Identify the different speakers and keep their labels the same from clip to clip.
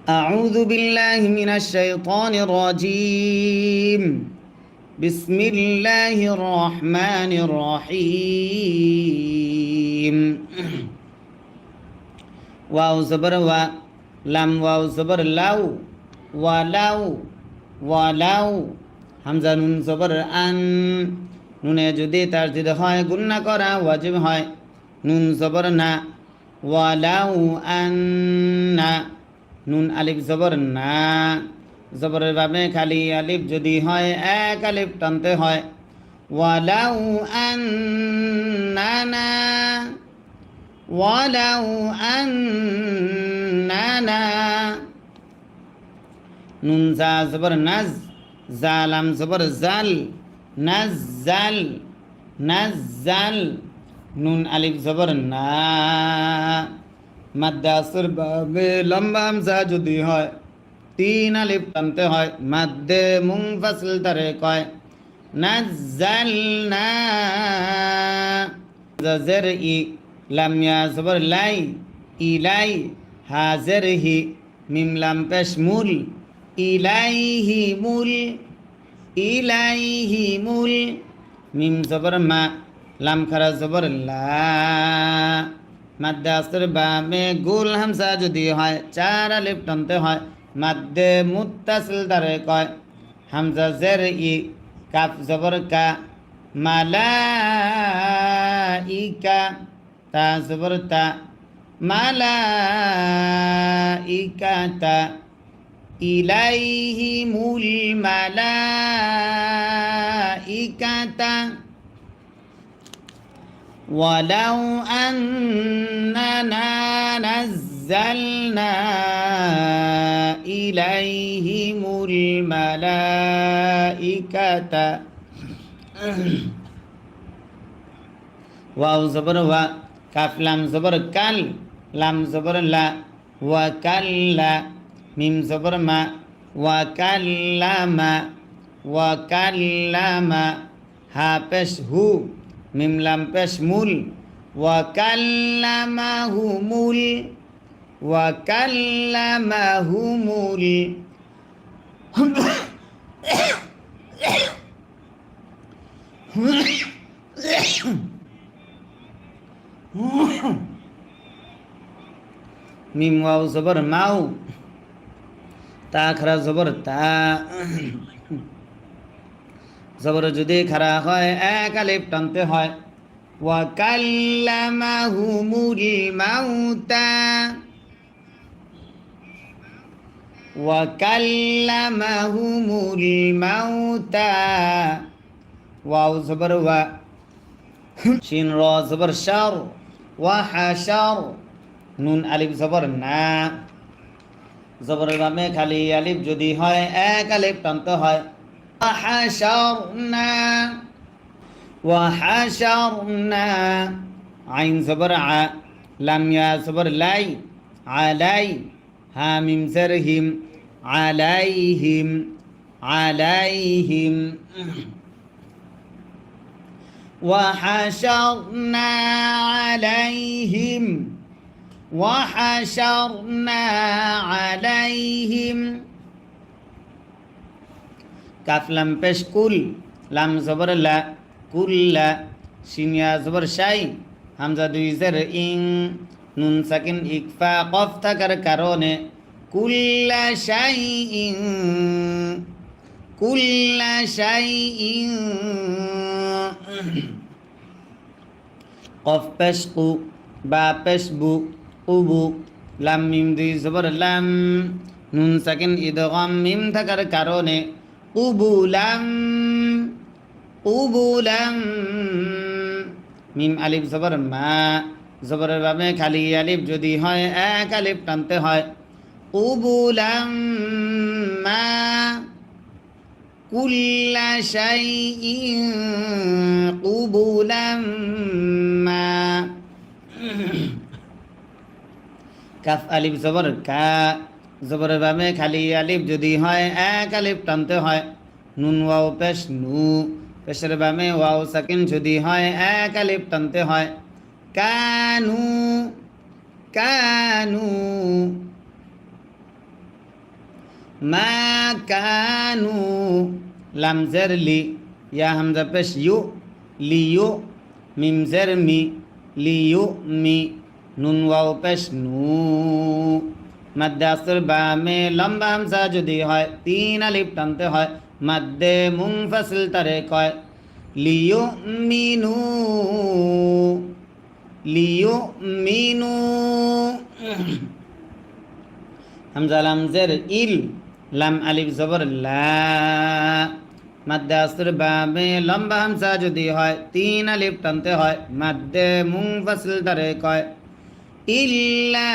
Speaker 1: أعوذ بالله من الشيطان الرجيم بسم الله الرحمن الرحيم واو زبر و লাম ওয়াও জবর লাউ ওয়ালাউ ওয়ালাউ হামজা নুন জবর আন নুনে যদি তাসদিদ হয় গুন্না করা ওয়াজিব হয় নুন জবর না ওয়ালাউ আন্না নুন আলিফ জবর না জবরের ভাবে খালি আলিফ যদি হয় এক আলিফ টানতে হয় ওয়ালাউ আন্নানা ওয়ালাউ আন্নানা নুন জা জবর নাজ জালাম জবর জাল নাজ্জাল নাজ্জাল নুন আলিফ জবর না মাদ্দে আসর ভাবে লম্বা হামজা যদি হয় তিন আলিফ টানতে হয় মাদ্দে মুনফাসিল তারে কয় নাজ্জালনা জের ই লাম ইয়া জবর লাই ইলাই হাজের হি মিম লাম পেশ মুল ইলাইহি মুল ইলাইহি মুল মিম জবর মা লাম খারা জবর লা মাদ্দে আসর বামে গুল হামজা যদি হয় চার আলিফ টানতে হয় মাদ্দে মুত্তাসিল তারে কয় হামজা জের ই কাফ জবর কা মালাইকা তা জবর তা মালাইকাতা ইলাইহিমুল মালাইকাতা ওয়ালাউ আন্নানা নাজ্জালনা ইলাইহিমুল মালাইকাতা ওয়াও জবর ওয়া কাফ লাম জবর কাল লাম জবর লা ওয়া কাল্লা মিম জবর মা ওয়া কাল্লামা ওয়া কাল্লামা হা পেশ হু মিম লাম পেশ মুল ওয়া কাল্লামাহুমুল ওয়া কাল্লামাহুমুল মিম ওয়াও জবর মাউ তা খারা জবর তা জবর যদি খারা হয় এক আলিফ টানতে হয় ওয়া কাল্লামাহুমুল মাউতা ওয়া কাল্লামাহুমুল মাউতা ওয়াও জবর ওয়া শিন র জবর শার ওয়া হাশার নুন আলিফ জবর না জবরের বামে খালি আলিফ যদি হয় এক আলিফ টানতে হয় হাশারনা ওয়া হাশারনা আইন জবর আ লাম ইয়া জবর লাই আলাই হা মিম জের হিম আলাইহিম আলাইহিম وحشرنا عليهم وحشرنا عليهم কাফ লাম পেশ কুল লাম জবর লা কুল্লা শিন ইয়া জবর শাই হামজা দুই জের ইং নুন সাকিন ইকফা কফ থাকার কারণে কুল্লা শাইইন কুল্লা শাইইন কফ পেশ কু বা পেশ বু উবু লাম মিম দুই জবর লাম নুন সাকিন ইদগাম মিম থাকার কারণে উবুলাম উবুলাম মিম আলিফ জবর মা জবরের ভাবে খালি আলিফ যদি হয় এক আলিফ টানতে হয় উবুলাম মা কুল্লা শাইইন কুবুলাম মা কাফ আলিফ জবর কা জবরের বামে খালি আলিফ যদি হয় এক আলিফ টানতে হয় নুন ওয়াও পেশ নু পেশের বামে ওয়াও সাকিন যদি হয় এক আলিফ টানতে হয় কানু কানু মা কানু লাম জের লি ইয়া হামজা পেশ ইউ লিয়ু মিম জের মি লিয়ু মি নুন ওয়াও পেশ নু মাদ্দে আসর বামে লম্বা হামজা যদি হয় 3 আলিফ টানতে হয় মাদ্দে মুনফাসিল তারে কয় লিয়ু মিনু লিয়ু মিনু হামজা লাম জের ইল লাম আলিফ জবর লা মাদ্দে আসর বামে লম্বা হামজা যদি হয় 3 আলিফ টানতে হয় মাদ্দে মুনফাসিল তারে কয় ইল্লা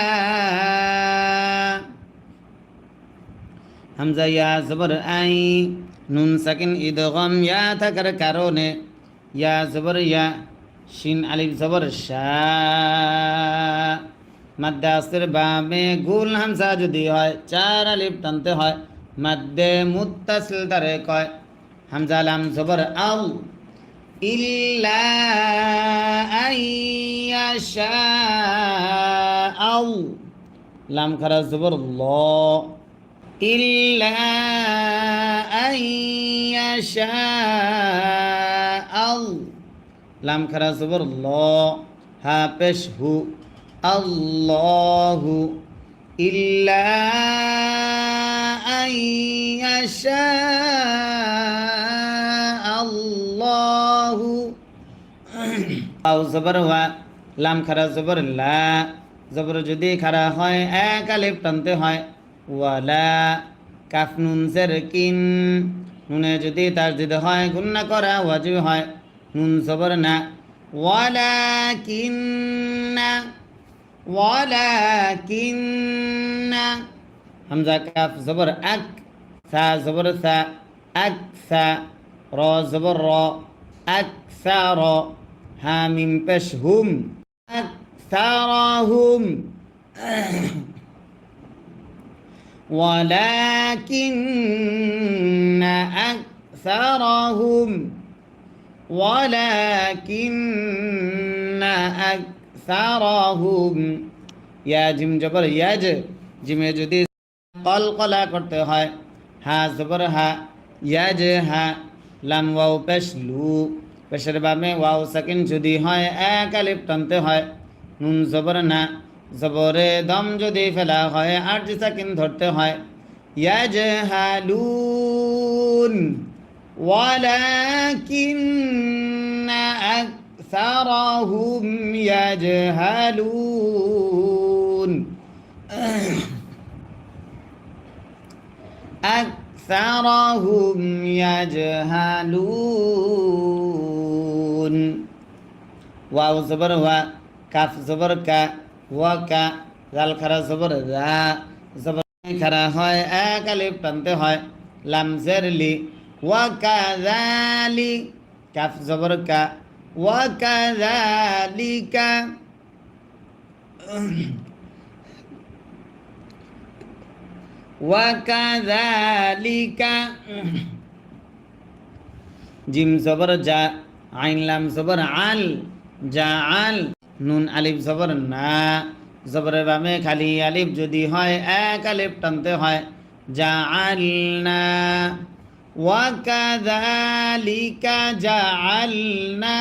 Speaker 1: হামজা ইয়া জবর আই নুন সাকিন ইদগম ইয়া থাকার কারণে ইয়া জবর ইয়া শিন আলিফ জবর শা মাদ্দে আসর বামে গুল হামজা যদি হয় 4 আলিফ টানতে হয় মাদ্দে মুত্তাসিল তারে কয় হামজা লাম জবর আল ইল্লা আইয়াশা আল লাম খারা জবর ল ইল্লা আইয়াশা আল লাম খারা জবর ল হা পেশ হু আল্লাহু ইল্লা আইয়াশা আল্লাহু আও জবর ওয়া লাম খারা জবর লা জবর যদি খারা হয় 1 আলিফ টানতে হয় ওয়ালা কাফ নুন জের কিন নুনে যদি তাসদিদ হয় গুন্না করা ওয়াজিব হয় নুন জবর না ওয়ালাকিন্না ওয়ালাকিন্না হামজা কাফ জবর আক সা জবর সা আক সা র জবর র আকসার হা মিম পেশ হুম আকসারহুম ولكن أكثرهم ولكن أكثرهم ইয়া জিম জবর ইয়াজ জিমে যদি কলকলা করতে হয় হা জবর হা ইয়াজ হা লাম ওয়াও পেশ লু পেশের বামে ওয়াও সাকিন যদি হয় 1 আলিফ টানতে হয় নুন জবর না জবরে দম যদি ফেলা হয় 8 সাকিন ধরতে হয় ইয়াজহালুন ওয়ালাকিন্না আকসারাহুম ইয়াজহালুন আকসারাহুম ইয়াজহালুন ওয়াও জবর ওয়া কাফ জবর কা ওয়া কা জাল খারা জবর রা জবর খারা হয় 1 আলিফ টানতে হয় লাম জের লি ওয়া কাযালি কাফ জবর কা ওয়া কাযালিকা ওয়া কাযালিকা জিম জবর জা আইন লাম জবর আল জাআল নুন আলিফ জবর না জবরের বামে খালি আলিফ যদি হয় 1 আলিফ টানতে হয় জাআলনা ওয়া কাযালিকা জাআলনা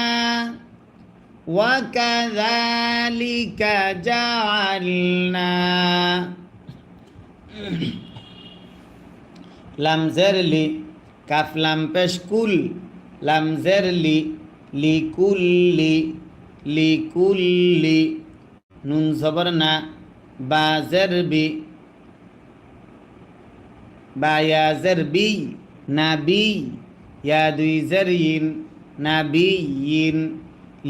Speaker 1: ওয়া কাযালিকা জাআলনা লাম জের লি কাফ লাম পেশ কুল লাম জের লি লিকুল্লি লিকুল্লি নুন জবর না বা জের বি বা ইয়া জের বি নাবি ইয়া দুই জের ইন নাবিয়িন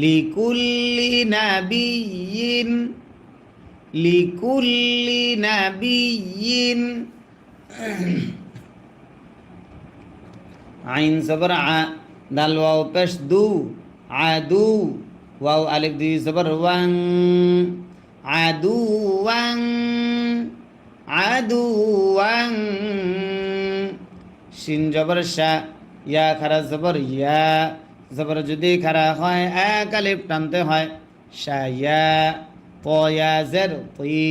Speaker 1: লিকুল্লি নাবিয়িন লিকুল্লি নাবিয়িন আইন জবর আ দাল ওয়াও পেশ দু আদু ওয়াও আলিফ দুই জবর ওয়াং আদুওয়াং আদুওয়াং শিন জবর শা ইয়া খারা জবর ইয়া জবর যদি খারা হয় 1 আলিফ টানতে হয় শায়া পয়া জের তি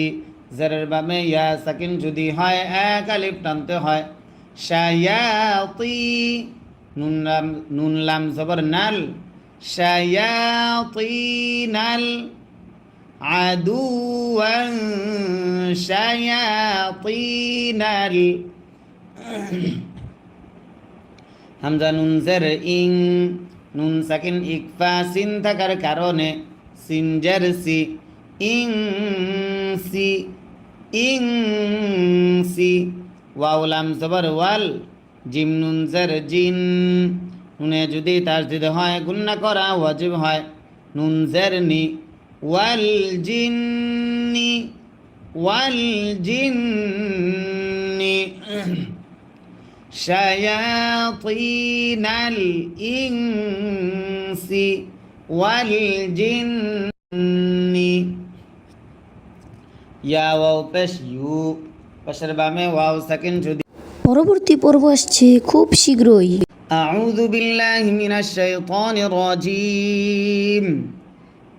Speaker 1: জেরের বামে ইয়া সাকিন যদি হয় এক আলিফ টানতে হয় শায়াতি নুন লাম জবর নাল শায়াতিনাল আদুওয়ান শায়াতিনাল হামজা নুন জের ইং নুন সাকিন ইকফা সিন থাকার কারণে সিন জের সি ইং সি ইং সি ওয়াও লাম জবর ওয়াল জিম নুন জের জিন নুনে যদি তাসদিদ হয় গুন্না করা ওয়াজিব হয় নুন জের নি ওয়াল জিন্নি ওয়াল জিন্নি شياطين الإنس والجن يا واو পেশ ইউ পেশের বামে ওয়াও সাকিন যদি
Speaker 2: পরবর্তী পর্ব আসছে খুব শীঘ্রই।
Speaker 1: أعوذ بالله من الشيطان الرجيم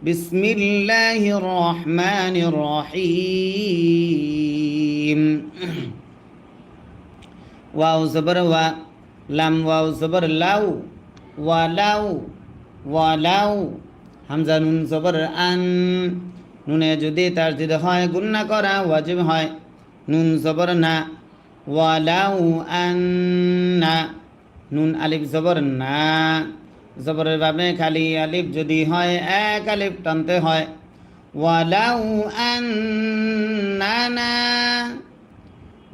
Speaker 1: بسم الله الرحمن الرحيم ওয়াও জবর ওয়া লাম ওয়াও জবর লাউ ওয়ালাউ ওয়ালাউ হামজা নুন জবর আন নুনে যদি তাসদিদ হয় গুন্না করা ওয়াজিব হয় নুন জবর না ওয়ালাউ আন্না নুন আলিফ জবর না জবরের ভাবে খালি আলিফ যদি হয় এক আলিফ টানতে হয় ওয়ালাউ আন্নানা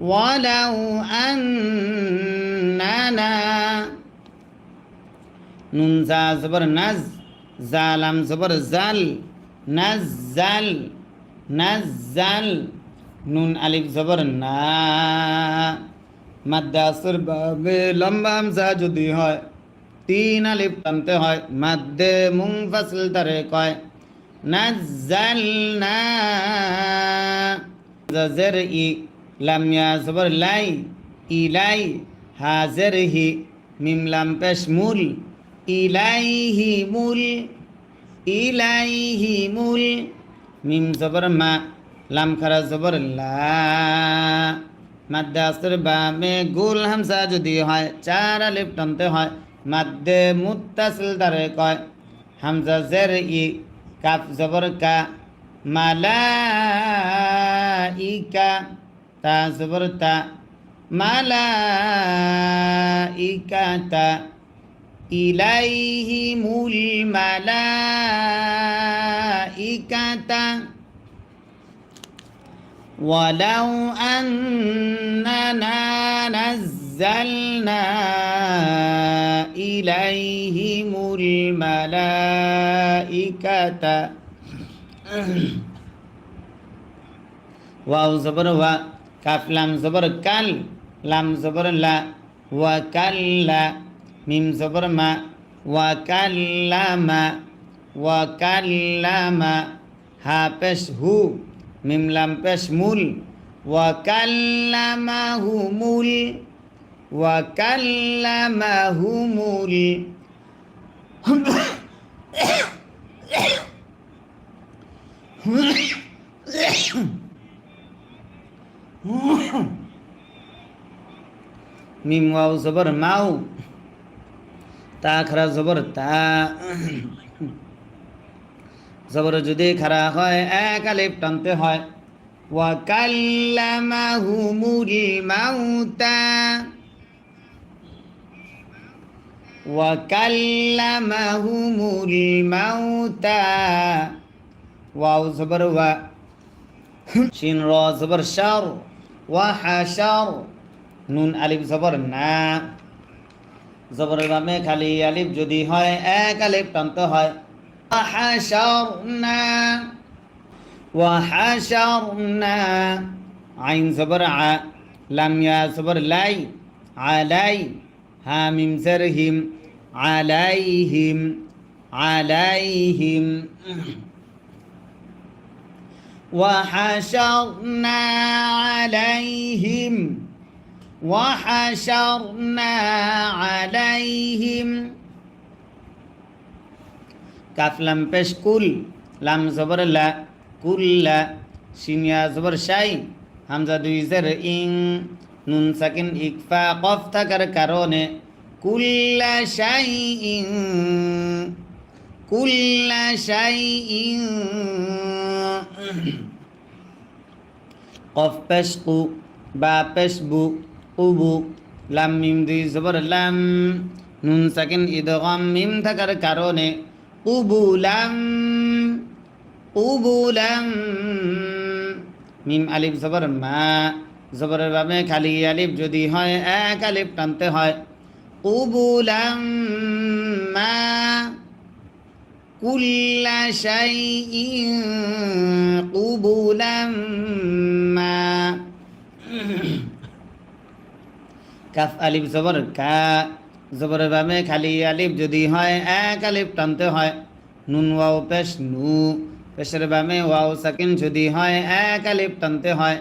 Speaker 1: ولو أننا نون زا زبر نز زالم زبر زل نزل نزل نون ألف زبر نا مد আসর বাবে লম্বা হামজা যদি হয় তিন আলিফ টানতে হয় মদ মুনফাসিল তারে কয় নাজ্জালনা জের ই লাম ইয়া জবর লাই ইলাই হাজের হি মিম লাম পেশ মুল ইলাইহি মুল ইলাইহি মুল মিম জবর মা লাম খারা জবর লা মাদ্দে আসর বামে গুল হামজা যদি হয় চার আলিফ টানতে হয় মাদ্দে মুত্তাসিল দ্বারে কয় হামজা জের ই কাফ জবর কা মালাইকা তা জবর তা মালাইকাতা ইলাইহিমুল মালাইকাতা ওয়ালাউ আন্নানা নাজ্জালনা ইলাইহিমুল মালাইকাতা ওয়াও জবর ওয়া কাফ লাম জবর কাল লাম জবর লা ওয়া কাল্লা মিম জবর মা ওয়া কাল্লামা ওয়া কাল্লামা হা পেশ হু মিম লাম পেশ মুল ওয়া কাল্লামাহুমুল ওয়া কাল্লামাহুমুল মিম ওয়াও জবর মাউ তা খারা জবর তা জবর যদি খারা হয় এক আলিফ টানতে হয় ওয়া কাল্লামাহুমুল মাউতা ওয়া কাল্লামাহুমুল মাউতা ওয়াও জবর ওয়া শিন র জবর শার ওয়া হাশার নুন আলিফ জবর না জবরের বামে খালি আলিফ যদি হয় এক আলিফ টানতে হয় হাশারনা ওয়া হাশারনা আইন জবর আ লাম ইয়া জবর লাই আলাই হা মিম জের হিম আলাইহিম আলাইহিম وحشرنا عليهم وحشرنا عليهم কাফ লাম পেশ কুল লাম জবর লা কুল্লা শিন ইয়া জবর শাই হামজা দুই জের ইং নুন সাকিন ইকফা কফ থাকার কারণে কুল্লা শাই ইং কুল্লা শাই ইং কফ পেশ কু বা পেশ বু উবু লাম মিম দুই জবর লাম নুন সাকিন ইদগাম মিম থাকার কারণে উবুলাম উবুলাম মিম আলিফ জবর মা জবরের বামে খালি আলিফ যদি হয় এক আলিফ টানতে হয় উবুলাম মা কুল্লা শাইইন কুবুলাম মা কাফ আলিফ জবর কা জবরের বামে খালি আলিফ যদি হয় এক আলিফ টানতে হয় নুন ওয়াও পেশ নু পেশের বামে ওয়াও সাকিন যদি হয় এক আলিফ টানতে হয়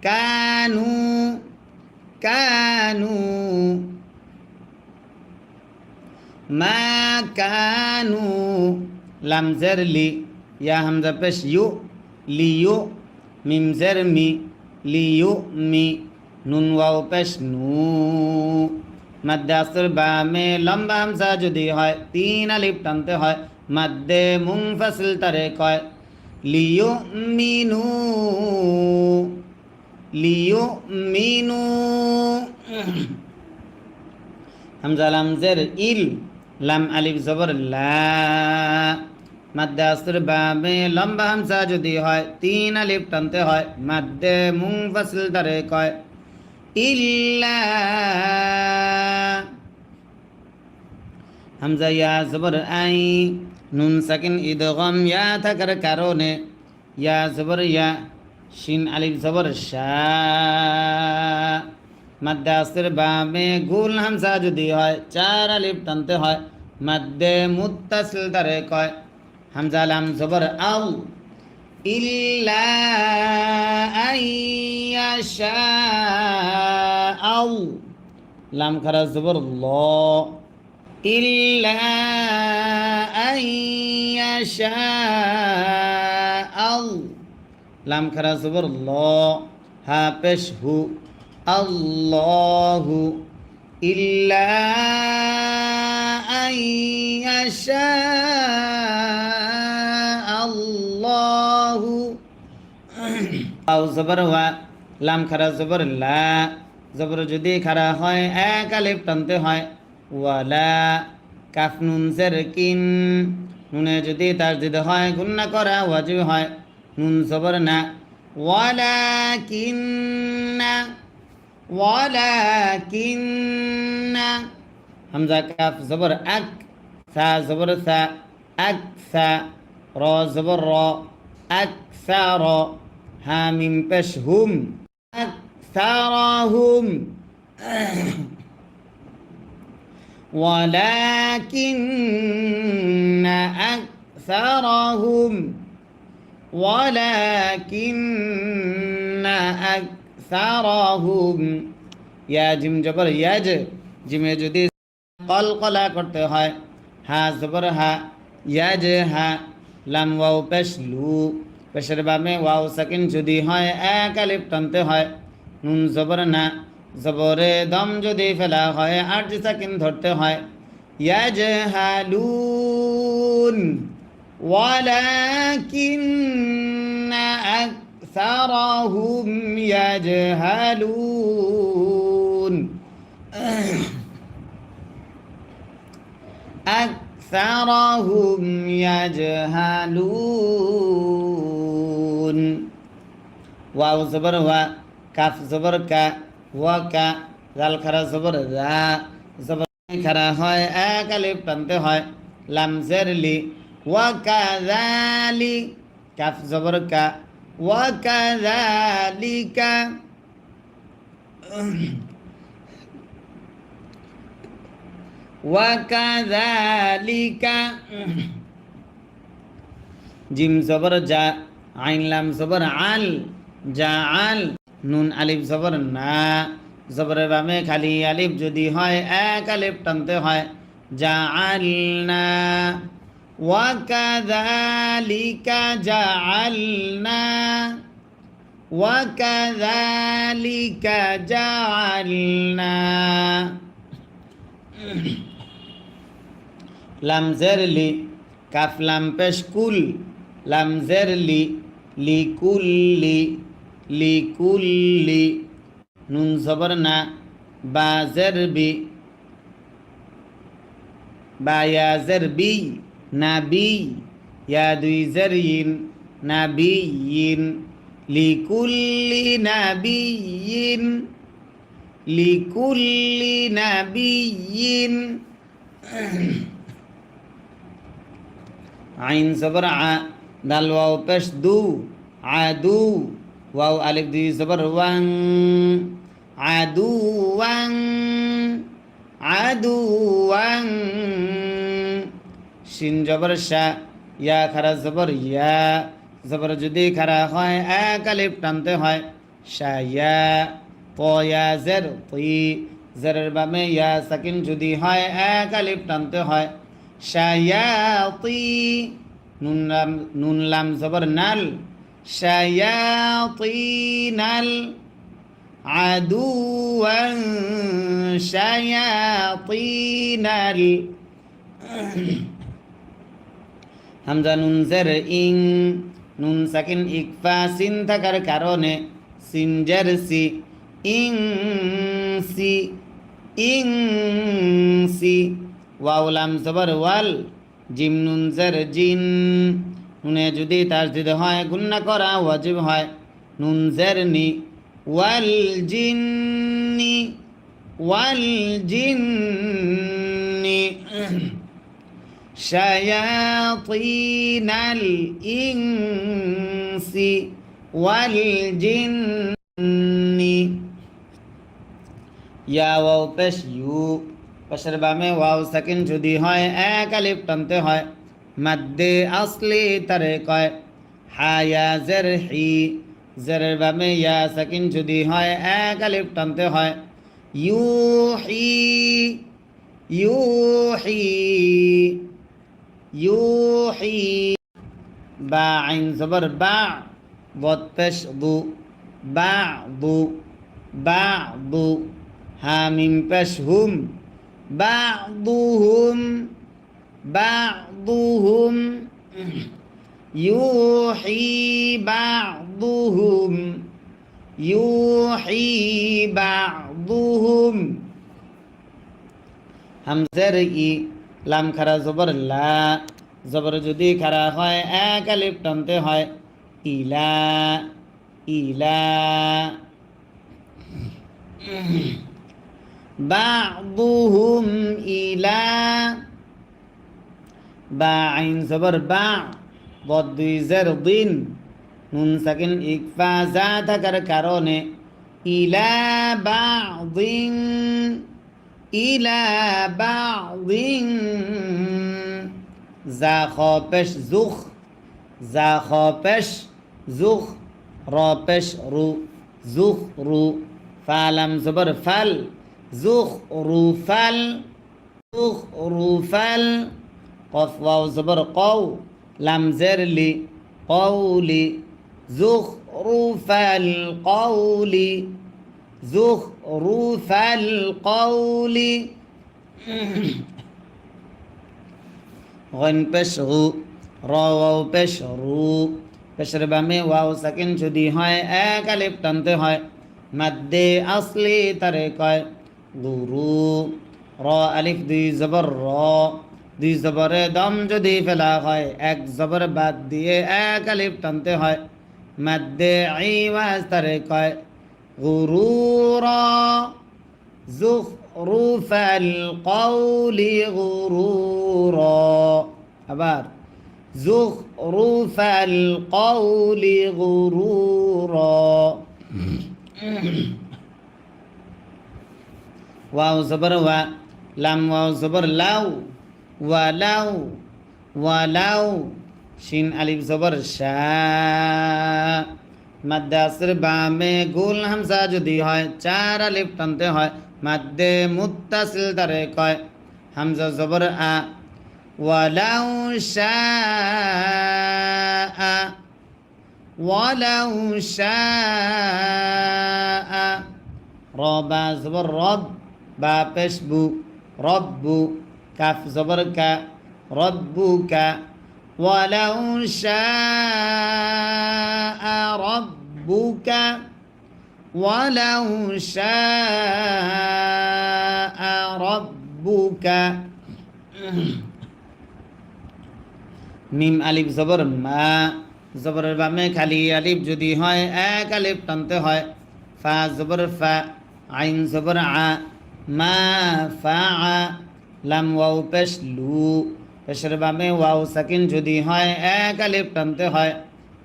Speaker 1: কানু কানু মা কানু লাম জের লি ইয়া হামজা পেশ ইউ লিয়ু মিম জের মি লিয়ু মি নুন ওয়াও পেশ নু মাদ্দে আসর বামে লম্বা হামজা যদি হয় তিন আলিফ টানতে হয় মাদ্দে মুনফাসিল তারে কয় লিয়ু মিনু লিয়ু মিনু হামজা লাম জের ইল লাম আলিফ জবর লা মাদ্দে আসর বামে লম্বা হামজা যদি হয় তিন আলিফ টানতে হয় মাদ্দে মুনফাসিল তারে কয় ইল্লা হামজা ইয়া জবর আই নুন সাকিন ইদগাম ইয়া থাকার কারণে ইয়া জবর ইয়া শিন আলিফ জবর শা মাদ্দে আসর বামে গুল হামজা যদি হয় চার আলিফ টানতে হয় মাদ্দে মুত্তাসিল তারে কয় হামজা লাম জবর আউ ইল্লা আইয়াশা আউ লাম খারা জবর ল ইল্লা আইয়াশা আউ লাম খারা জবর ল হা পেশ হু আল্লাহু ইল্লা আইয়াশা আল্লাহু আও জবর ওয়া লাম খারা জবর লা জবর যদি খারা হয় এক আলিফ টানতে হয় ওয়ালা কাফ নুন জের কিন নুনে যদি তাসদিদ হয় গুন্না করা ওয়াজিব হয় নুন জবর না ওয়ালাকিন্না ওয়ালাকিন্না হামজা কাফ জবর আক সা জবর সা আক সা র জবর র আকসার হা মিম পেশ হুম আকসারহুম ولكن أكثرهم ولكن أكثرهم يا জিম জবর ইয়াজ জিমে যদি কলকলা করতে হয় হা জবর হা ইয়াজ হা লাম ওয়াও পেশ লু পেশের বামে ওয়াও সাকিন যদি হয় এক আলিফ টানতে হয় নুন জবর না জবরে দম যদি ফেলা হয় আট সাকিন ধরতে হয় ইয়াজহালুন ওয়ালাকিন্না আকসারহুম ইয়াজহালুন আকসারহুম ইয়াজহালুন ওয়াও জবর ওয়া কাফ জবর কা ওয়া কা জাল খারা জবর রা জবর খারা হয় এক আলিফ টানতে হয় লাম জের লি ওয়া কাযালি কাফ জবর কা ওয়া কাযালিকা ওয়া কাযালিকা জিম জবর জা আইন লাম জবর আল জাআল নুন আলিফ জবর না জবরের বামে খালি আলিফ যদি হয় এক আলিফ টানতে হয় জাআলনা ওয়া কাযালিকা জাআলনা ওয়াকাযালিকা জাআলনা লাম জের লি কাফ লাম পেশ কুল লাম জের লি লিকুল্লি লিকুল্লি নুন জবর না বা জের বি বা ইয়া জের বি নাবি ইয়া দুই জের ইন নাবিয়িন লিকুল্লি নাবিয়িন লিকুল্লি নাবিয়িন আইন জবর আ দাল ওয়াও পেশ দু আদু ওয়াও আলিফ দুই জবর ওয়াং আদু ওয়াং আদু ওয়াং শিন জবর শা ইয়া খারা জবর ইয়া জবর যদি খারা হয় এক আলিফ টানতে হয় শায়া পয়া জের তুই জেরের বামে ইয়া সাকিন যদি হয় এক আলিফ টানতে হয় শায়াতি নুন লাম জবর নাল শায়াতিনাল আদুওয়ান শায়াতিনাল হামজা নুন জের ইং নুন সাকিন ইকফা সিন থাকার কারণে সিন জের সি ইং সি ইং সি ওয়াও লাম জবর ওয়াল জিম নুন জের জিন নুনে যদি তাসদীদ হয় গুন্না করা ওয়াজিব হয় নুন জের নি ওয়াল জিন্নি ওয়াল জিন্নি শায়াতিনাল ইনসি ওয়াল জিন্নি ইয়া ওয়াও পেশ ইউ পেশের বামে ওয়াও সাকিন যদি হয় এক আলিফ টানতে হয় মাদ্দে আসলি তারে কয় হায়া জের হি জেরের বামে ইয়া সাকিন যদি হয় এক আলিফ টানতে হয় ইউহি ইউহি ইউহি বা আইন জবর বা বদ পেশ দু বা'দু বা'দু হা মিম পেশ হুম বা'দুহুম বা'দুহুম ইউহি বা'দুহুম ইউহি বা'দুহুম হামজার ই লাম খারা জবর লা জবর যদি খারা হয় এক আলিফ টানতে হয় ইলা ইলা বা'দুহুম ইলা বা আইন জবর বা বদ দুই জের দিন নুন সাকিন ইকফা যা থাকার কারণে ইলা বা'দিন ইলা বা'দিন জা খ পেশ জুখ জা খ পেশ জুখ র পেশ রু জুখ রু ফালাম জবর ফাল জুখ রু ফাল জুখ রু ফাল কফ ওয়াও জবর কও লাম জের লি কওলি জুখ রু ফাল কওলি জুখ রু ফাল কওলি গন পেশ রু র ওয়াও পেশ রু পেশের বামে ওয়াও সাকিন যদি হয় এক আলিফ টানতে হয় মাদ্দে আসলি তারে কয় গুরু র আলিফ দুই জবর র দুই জবরে দম যদি ফেলা হয় এক জবর বাদ দিয়ে এক আলিফ টানতে হয় মাদ্দে আইওয়াজ তারে কয় গুরুরা যুখরুফাল কওলি গুরুরা আবার যুখরুফাল কওলি গুরুরা ওয়াও জবর ওয়া লাম ওয়াও জবর লাউ ওয়ালাউ ওয়ালাউ শিন আলিফ জবর শা মাদ্দে আসর বামে গুল হামজা যদি হয় চার আলিফ টানতে হয় মাদ্দে মুত্তাসিল তারে কয় হামজা জবর আ ওয়ালাউ শা ওয়ালাউ শাআ র বা জবর রব বা পেশ বু রব্বু কাফ জবর কা রব্বুকা ওয়ালাউ শাআ রব্বুকা ওয়ালাউ শাআ রব্বুকা মিম আলিফ জবর মা জবরের বামে খালি আলিফ যদি হয় এক আলিফ টানতে হয় ফা জবর ফা আইন জবর আ মা ফা আ লাম ওয়াও পেশ লু পেশের বামে ওয়াও সাকিন যদি হয় এক আলিফ টানতে হয়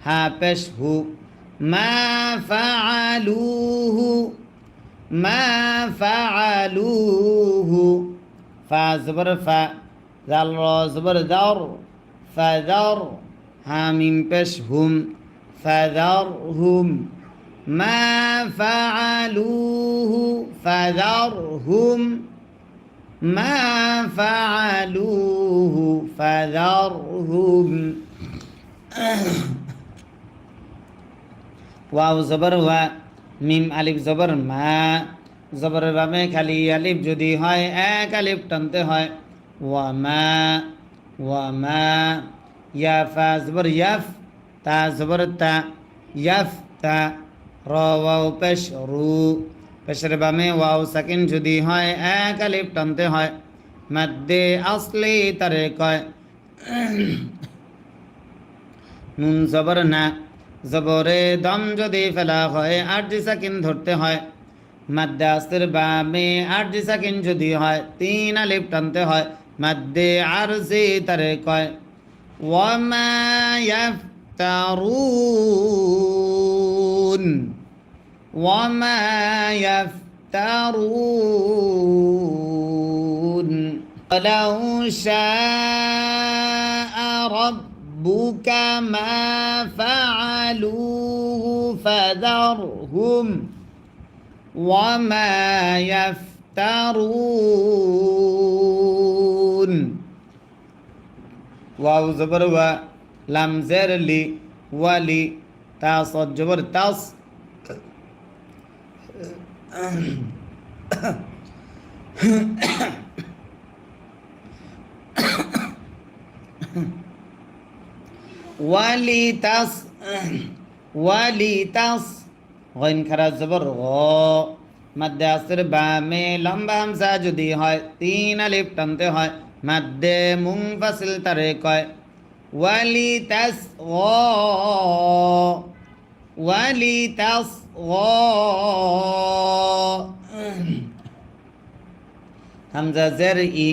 Speaker 1: হা পেশ হু মা ফাআলুহু মা ফাআলুহু ফা জবর ফা জাল র জবর দার ফাদার হামিম পেশ হুম ফাদারহুম মা ফাআলুহু ফাদারহুম মা ফাআলুহু ফাদারহুম ওয়াও জবর ওয়া মিম আলিফ জবর মা জবরের বামে খালি আলিফ যদি হয় এক আলিফ টানতে হয় ওয়া মা ইয়া ফা জবর ইয়াফ তা জবর তা ইয়াফ তা র ওয়াও পেশ রু পেশের বামে ওয়াও সাকিন যদি হয় এক আলিফ টানতে হয় মাদ্দে আসলি তারে কয় নুন জবর না জবরে দম যদি ফেলা হয় আরজি সাকিন ধরতে হয় মাদ্দে আসলির বামে আরজি সাকিন যদি হয় তিন আলিফ টানতে হয় মাদ্দে আরজি তারে কয় ওয়ামা ইয়াফতারুন ওয়ামা ইয়াফতারুন ওয়ালাউ শাআ রাব্বুকা মা ফাআলুহু ফাযারহুম ওয়ামা ইয়াফতারুন ওয়াও জবর ওয়া লাম জের লি ওয়ালি তা সদ জবর তাস ওয়ালি তাস গইন খারা জবর গ মাদ্দে আসর বামে লম্বা হামজা যদি হয় তিন আলিফ টানতে হয় মাদ্দে মুনফাসিল তারে কয় ওয়ালি তাস হামজা জের ই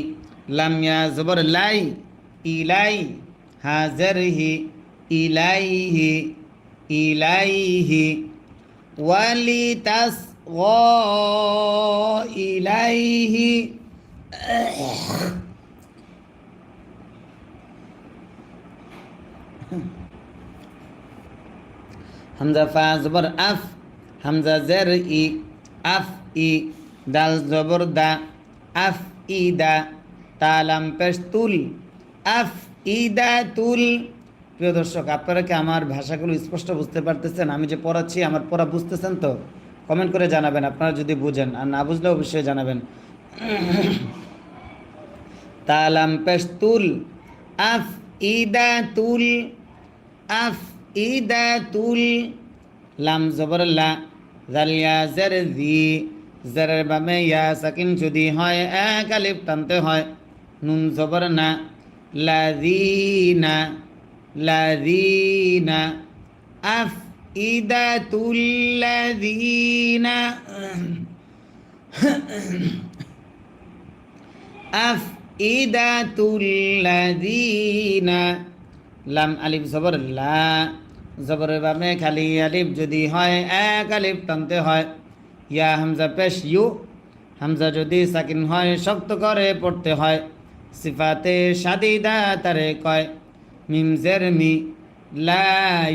Speaker 1: লাম ইয়া জবর লাই ইলাই হা জের হি ইলাইহি ওয়ালি তাস ইলাইহি হামজা ফা জবর আফ হামজা জের ই আফ ই দাল জবর দা আফ ইদা তালাম পেশ তুল আফ ইদা তুল। প্রিয় দর্শক, আপনারা কি আমার ভাষাগুলো স্পষ্ট বুঝতে পারতেছেন? আমি যে পড়াচ্ছি আমার পড়া বুঝতেছেন তো? কমেন্ট করে জানাবেন আপনারা যদি বুঝেন, আর না বুঝলে অবশ্যই জানাবেন। তালাম পেশ তুল আফ ইদা তুল আফ ইদা তুল লাম জবর লা জালিয়া জের জি জেরের বামে ইয়া সাকিন যদি হয় এক আলিফ টানতে হয় নুন জবর না লাযীনা আফ ইদা তুল লাযীনা আফ ইদা তুল লাযীনা লাম আলিফ জবর লা জবরের বামে খালি আলিফ যদি হয় এক আলিফ টানতে হয় ইয়া হামজা পেশ ইউ হামজা যদি সাকিন হয় শক্ত করে পড়তে হয় সিফাতে শাদিদা তারে কয় মিম জের মি লা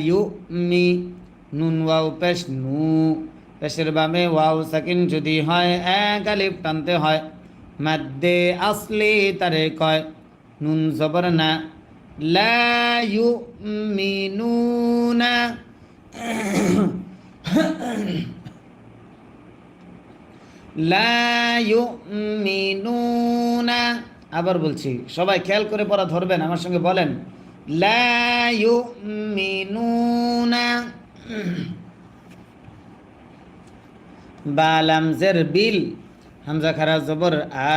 Speaker 1: ইউ মি নুন ওয়াও পেশ নু পেশের বামে ওয়াও সাকিন যদি হয় এক আলিফ টানতে হয় মাদ্দে আসলি তারে কয় নুন জবর না লা ইউমিনুনা লা ইউমিনুনা, আবার বলছি, সবাই খেয়াল করে পড়া ধরবেন, আমার সঙ্গে বলেন লা ইউমিনুনা। বা লামজের বিল, হামজা খারা জবর আ,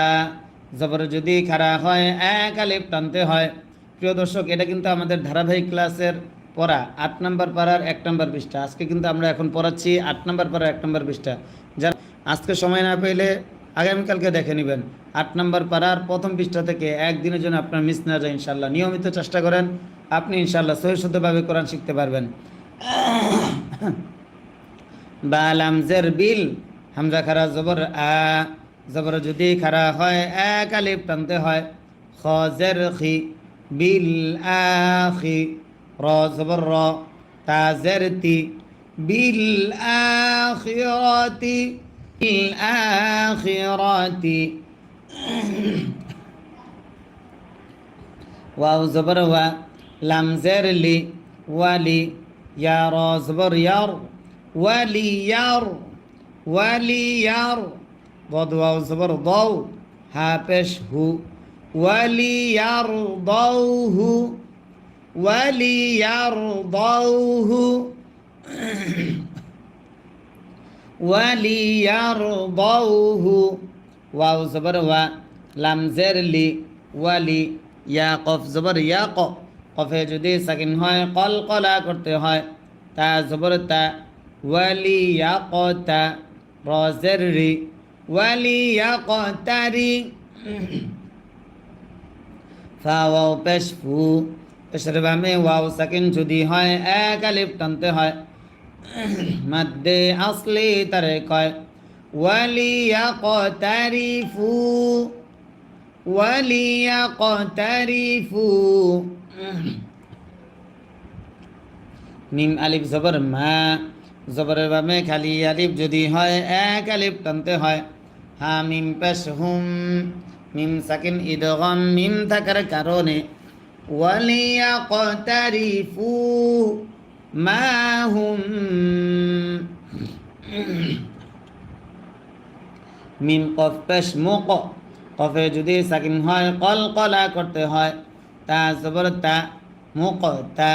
Speaker 1: জবর যদি খারা হয় এক আলিফ টানতে হয়। প্রিয় দর্শক, এটা কিন্তু আমাদের ধারাবাহিক ক্লাসের পড়া 8 নম্বর পাড়ার 1 নম্বর পৃষ্ঠা। আজকে কিন্তু আমরা এখন পড়াচ্ছি 8 নম্বর পাড়ার 1 নম্বর পৃষ্ঠা। যা আজকে সময় না পেলে আগামীকালকে দেখে নেবেন। 8 নম্বর পাড়ার প্রথম পৃষ্ঠা থেকে একদিনের জন্য আপনার মিস না যায় ইনশাল্লাহ। নিয়মিত চেষ্টা করেন, আপনি ইনশাল্লাহ সহি শুদ্ধভাবে কোরআন শিখতে পারবেন। বা লামজের বিল, হামজা খারা জবর আ, জবর যদি খারা হয় এক আলিফ টানতে হয়। খ জের খি, বিল আখি, র জবর র, তা জের তি, বিল আখিরাতি, বিল আখিরাতি। ওয়াও জবর ওয়া, লাম জের লি, ওয়ালি, ইয়া র জবর ইয়ার, ওয়ালিয়ার, ওয়ালিয়ার, ضاد واو زبر ضو، ها পেশ হু, ওয়ালিয়ার ضوه، ওয়ালিয়ার ضوه، ওয়ালিয়ার ضوه। ওয়াও জবর ওয়া, লাম জের লি, ওয়ালি, ইয়া কফ জবর ইয়া ক, কফে যদি সাকিন হয় কলকলা করতে হয়। তা জবর তা, ওয়ালিয়াকতা, র জের রি, ওয়ালিয়াকতারি। ফা ওয়াও পেশ ফু, পেশের বামে ওয়াও সাকিন যদি হয় এক আলিফ টানতে হয়। মাদ্দে আসলি তারে কয় ওয়ালিয়াকতারিফু, ওয়ালিয়াকতারিফু। মিম আলিফ জবর মা, জবরের বামে খালি আলিফ যদি হয় এক আলিফ টানতে হয়। হা মিম পেশ হুম, মিম সাকিন ইদগাম মিম থাকার কারণে ওয়ালিয়াকতারিফু মা হুম। মিম কফ পেশ মুক, কফে যদি সাকিন হয় কলকলা করতে হয়। তা জবর তা, মুকতা,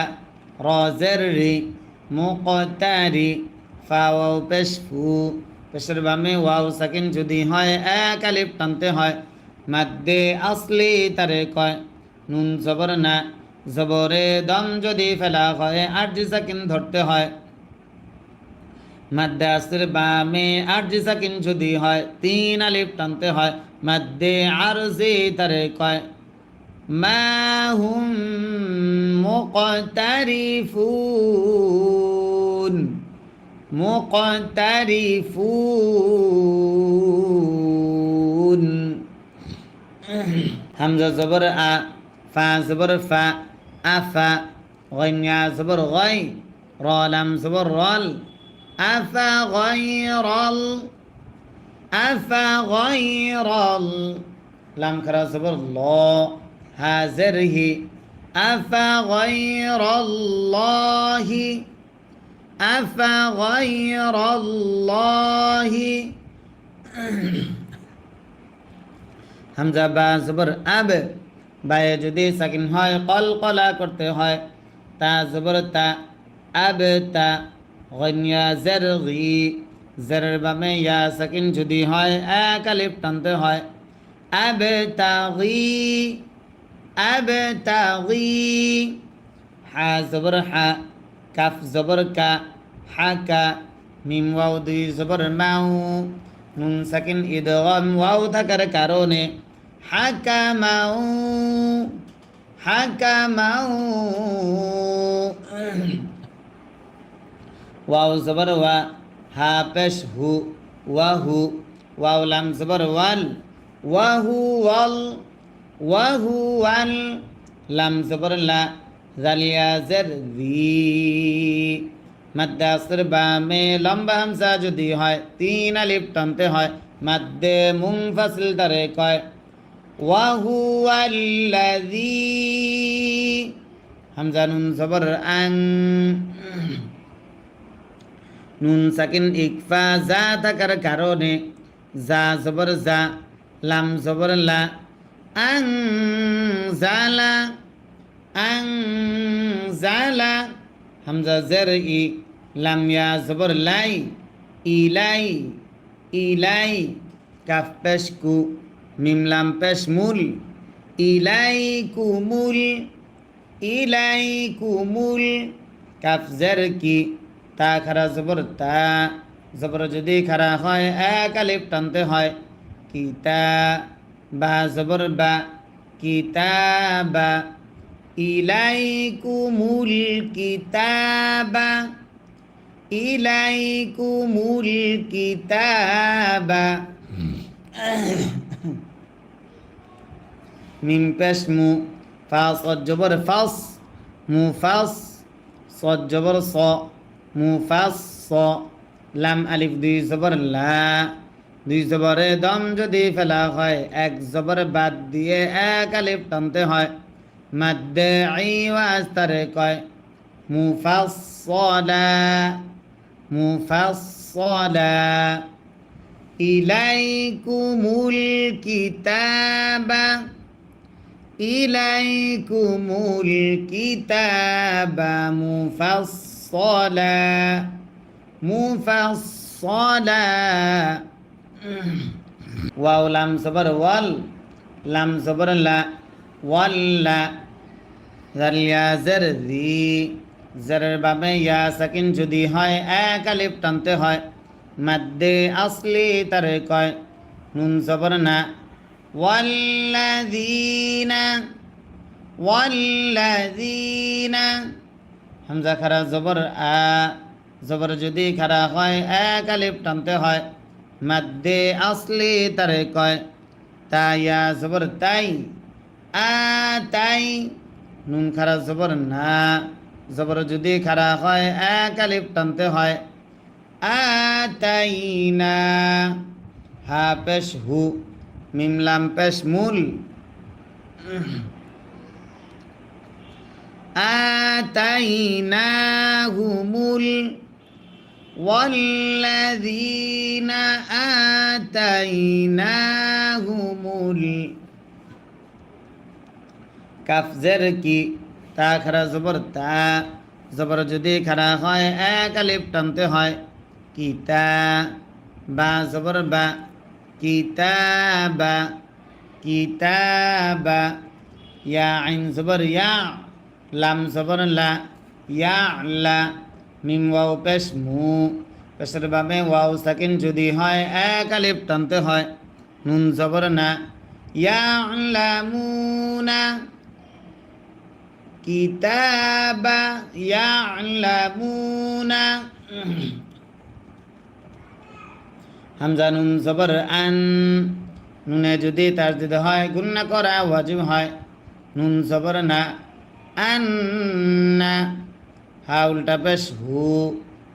Speaker 1: র জের রি, মুকতারি, ফা ওয়াও পেশ ফু, পেশের বামে ওয়াও সাকিন যদি হয় এক আলিফ টানতে হয়। মাদ্দে আসলি তারে কয় নুন জবর না, জবরে দম যদি ফেলা হয় আরজি সাকিন ধরতে হয়। মাদ্দে আসর বামে আরজি সাকিন যদি হয় 3 আলিফ টানতে হয়। মাদ্দে আরজি তারে কয় মা হুম মুকতারিফুন, মুকতারিফুন। হামজা জবর আ, ফা জবর ফা, আফা, গইন্যা জবর গই, র লাম জবর রল, আফা গয়রল, আফা গয়রল, লাম খারা জবর ল, হা জের হি, আফা গয়রল্লাহি, আফা গয়রল্লাহি। হামজা বা জবর আব, বায়ে যদি সাকিন হয় কলকলা করতে হয়। তা জবর তা, আব তা, গন্যা জের গি, জেরের বামে ইয়া সাকিন যদি হয় এক আলিফ টানতে হয়। আব তাগি, আব তাগি। হা জবর হা, কাফ জবর কা, হাকা, মিম ওয়াও দুই জবর মাউ, নুন সাকিন ইদগাম ওয়াও থাকার কারণে হাকামাউ, হাকামাউ। ওয়াও জবর ওয়া, হা পেশ হু, ওয়াহু, ওয়াও লাম জবর ওয়াল, ওয়াহু ওয়াল, ওয়াহু ওয়াল, লাম জবর লা, জালিয়া জের জি। মাদ্দে আসর বামে লম্বা হামজা যদি হয় 3 আলিফ টানতে হয়। মাদ্দে মুনফাসিল তারে কয় ওয়াহুয়াল্লাযী, হামজা নুন জবর আং, নুন সাকিন ইকফা যা থাকার কারণে যা জবর যা লাম জবর লা আং জালা আং জালা হামজা জের ই লাম ইয়া জবর লাই ইলাই ইলাই কাফ পেশ কু মিম লাম পেশ মুল ইলাই কুমুল ইলাই কুমুল কাফ জের কি তা খারা জবর তা জবর যদি খারা হয় এক আলিফ টানতে হয় কিতা বা জবর বা কিতাবা ইলাইকুমুল কিতাবা ইলাইকুমুল কিতাবা মিম পেশ মু ফা সদ জবর ফাস মু ফাস সদ জবর স মু ফাস স লাম আলিফ দুই জবর লা দুই জবরে দম যদি ফেলা হয় এক জবর বাদ দিয়ে এক আলিফ টানতে হয় মাদ্দে ই ওয়াজ তারে কয় মুফাসসালা মুফাসসালা ইলাইকুমুল কিতাবা ইলাইকুমুল কিতাবা মুফাসসালা মুফাসসালা ওয়াও লাম জবর ওয়াল লাম জবর লা ওয়াল্লা জাল ইয়া জার জি জারের বাবে ইয়া সাকিন যদি হয় এক আলিফ টানতে হয় মাদ্দে আসলি তারে কয় নুন জবর না ওয়াল্লাযীনা ওয়াল্লাযীনা হামজা খারা জবর আ জবর যদি খারা হয় এক আলিফ টানতে হয় মাদ্দে আসলি তারে কয় তা ইয়া জবর তাই আ তাই নুন খারা জবর না জবর যদি খারা হয় এক আলিফ টানতে হয় আ তাই না হা পেশ হু মিম লাম পেশ মুল আতাইনাহুমুল والذين آتيناهمul কাফ জের কি তা খারা জবর তা জবর যদি খারা হয় এক আলিফ টানতে হয় কিতা বা জবর বা কিতাবা কিতাবা ইয়া আইন জবর ইয়া লাম জবর লা ইয়া লা মিম ওয়াও পেশ মু পেশের বাবে ওয়াও সাকিন যদি হয় এক আলিফ টানতে হয় নুন জবর না ইয়ালামুনা কিতাবা ইয়ালামুনা হামজা নুন জবর আন নুনে যদি তাসদিদ হয় গুন্না করা ওয়াজিব হয় নুন জবর না আন্না হা উল্টা পেশ হু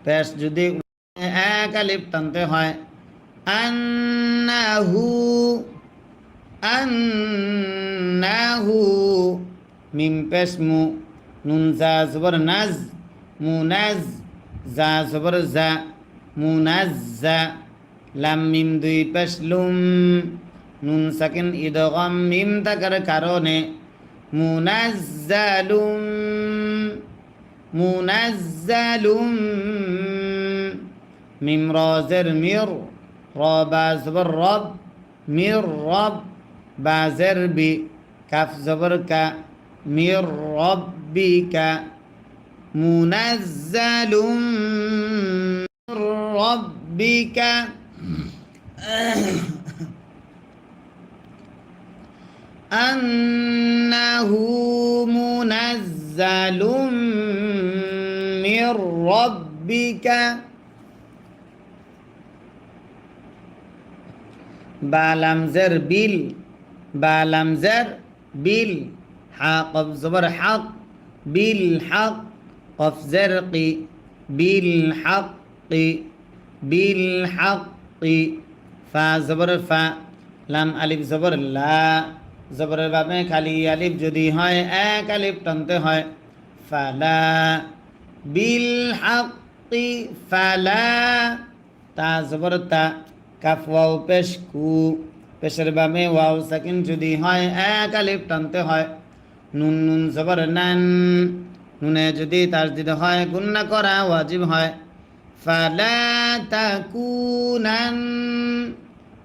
Speaker 1: পেশ যদি এক আলিফ টানতে হয় আন্নাহু আন্নাহু মিম পেশ মু নুন জা জবর নাজ মুনাজ জা জবর জা মুনাজ্জা লাম মিম দুই পেশ লুম নুন সাকিন ইদগাম মিম থাকার কারণে মুনাজ্জালুম মুনাজ্জালুম মিম রাজের মির রবা জবর রব মির রব বাজের বি কাফ জবর কা মির রব্বিকা মুনাজ্জালুম মির রব্বিকা আন্নাহু মুনাজ্জালুম মির রব্বিকা বালাম জের বিল বালাম জের বিল হা কফ জবর হক বিল হক কফ জের কি বিল হক বিল হক ফা জবর ফা লাম আলিফ জবর লা জবরের বাবে খালি আলিফ যদি হয় এক আলিফ টানতে হয় ফালা বিল হক কি ফালা তা জবর তা কাফ ওয়াও পেশ কু পেশের বামে ওয়াও সাকিন যদি হয় এক আলিফ টানতে হয় নুন নুন জবর নান নুনে যদি তাসদিদ হয় গুন্না করা ওয়াজিব হয় ফালা তাকুনান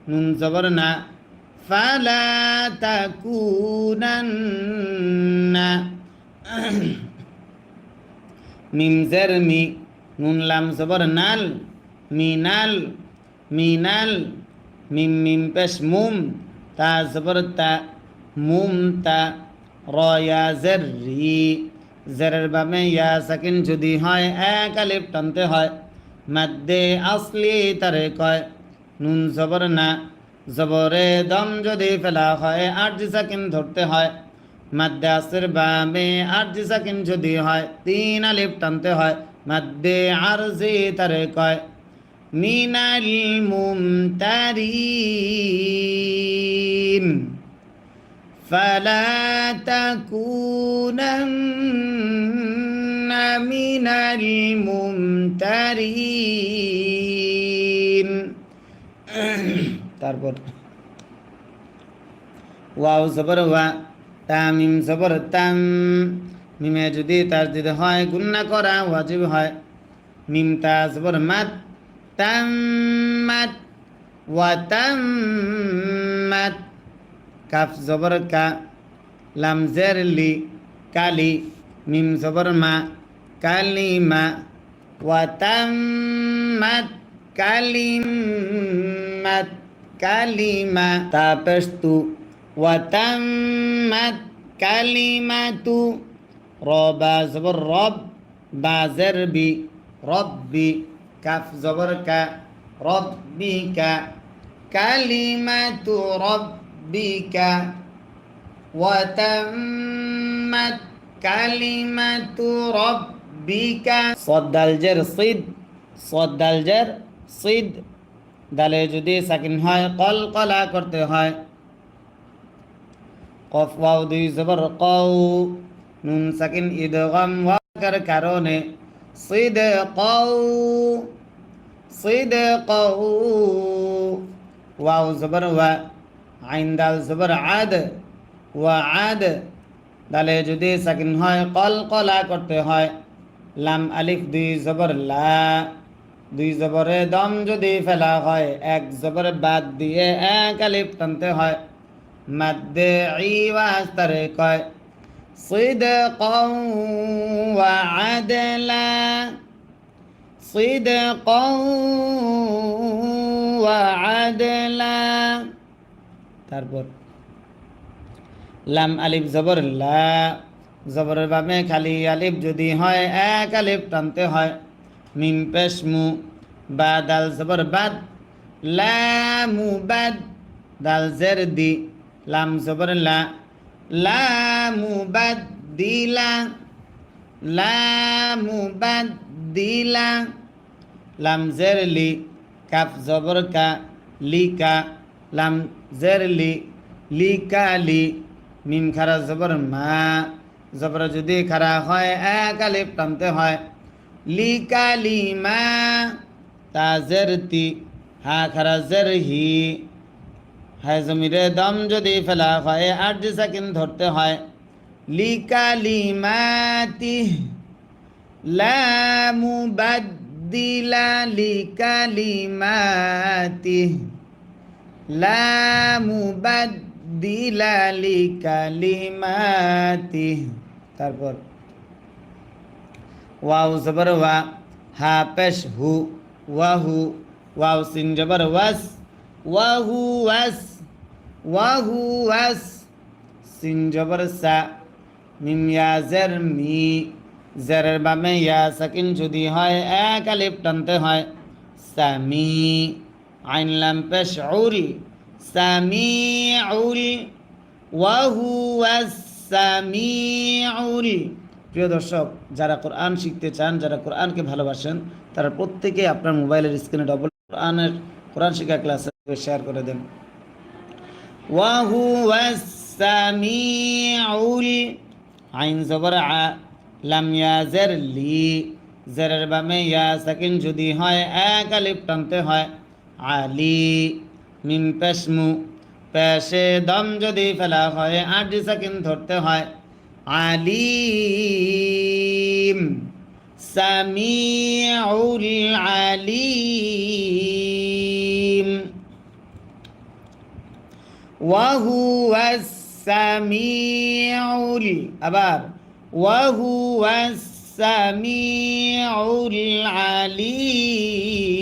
Speaker 1: নুন জবর না ফালা তাকুনান্না মিম জের মি নুন লাম জবর নাল মিনাল মিনাল মিম মিম পেশ মুম তা জবর তা মুম তা রয়া জের রি জেরের বামে ইয়া সাকিন যদি হয় এক আলিফ টানতে হয় মাদ্দে আসলি তারে কয় নুন জবর না জবরে দম যদি ফেলা হয় আরজি সাকিন ধরতে হয় মাদ্দে আসের বামে আরজি সাকিন যদি হয় তিন আলিফ টানতে হয় মাদ্দে আরজি তারে কয় মিনাল মুমতারিন ফালা তাকুনান্না মিনাল মুমতারিন তারপর ওয়াও জবর ওয়া তামিম জবর তাম মিমে যদি তাসদিদ হয় গুন্না করা ওয়াজিব হয় মিম তা জবর মাত তাম্মাত ওয়া তাম্মাত কাফ জবর কা লাম জের লি কালি মিম জবর মা কালিমা ওয়া তাম্মাত কালিমাত কালিমা তা পেশ তু ওয়া তাম্মাত কালিমাতু রবা জবর রব বা জের বি রব্বি কাফ জবর কা রব্বিকা কালিমাতু রব্বিকা ওয়া তাম্মাত কালিমাতু রব্বিকা সদ দাল জের সিদ সদ দাল জের সিদ দালে যদি সাকিন হয় কলকলা করতে হয় কফ ওয়াও দুই জবর কও নুন সাকিন ইদগাম ওয়াকার কারণে সিদকাউ সিদকাউ ওয়াও জবর ওয়া আইন দাল জবর আদ ওয়া আদ দালে যদি সাকিন হয় কলকলা করতে হয় লাম আলিফ দুই জবর লা দুই জবরে দম যদি ফেলা হয় এক জবর বাদ দিয়ে এক আলিফ টানতে হয় মাদ্দে ইওয়াজ তারে কয় সিদকাউ ওয়া আদলা সিদকাউ ওয়া আদলা তারপর লাম আলিফ জবর লা জবরের বামে খালি আলিফ যদি হয় এক আলিফ টানতে হয় মিম পেশ মু বা দাল জবর বাদ লামু বাদ দাল জের দি লাম জবর লা লামু বাদ দিলা লামু বাদ দিলা লাম জের লি কাফ জবর কা লিকা লাম জের লি লিকা লি মিম খারা জবর মা জবর যদি খারা হয় এক আলিফ টানতে হয় লিকালিমা তা জের তি হা খারা জের হি হ্যাঁ জমিরে দম যদি ফেলা হয় আরজি সাকিন ধরতে হয় লিকালিমাতি লা মুবাদ্দিলা লিকালিমাতি লা মুবাদ্দিলা লিকালিমাতি তারপর ওয়াও জবর ওয়া হা পেশ হু ওয়াহু ওয়াও সিন জবর ওয়াস ওয়াহু ওয়াস ওয়াহু ওয়াস সিন জবর সা মিম ইয়া জের মি জেরের বামে ইয়া সাকিন যদি হয় এক আলিফ টানতে হয় সামি আইন লাম পেশ উল সামিউল ওয়াহু ওয়াস সামিউল প্রিয় দর্শক যারা কোরআন শিখতে চান যারা কোরআনকে ভালোবাসেন তারা প্রত্যেকে আপনার মোবাইলের স্ক্রিনে ডবল কোরআন শিক্ষা ক্লাসে শেয়ার করে দেন ওয়া হুয়াস সামিউল আইন জবর আ লাম ইয়া জের লি জেরের বামে ইয়া সাকিন যদি হয় এক আলিফ টানতে হয় আলি মিম পেশ মু পেশে দম যদি ফেলা হয় আট সাকিন ধরতে হয় আলিম সামিউল আলিম ওয়াহুয়াস সামিউল আবার ওয়াহুয়াস সামিউল আলিম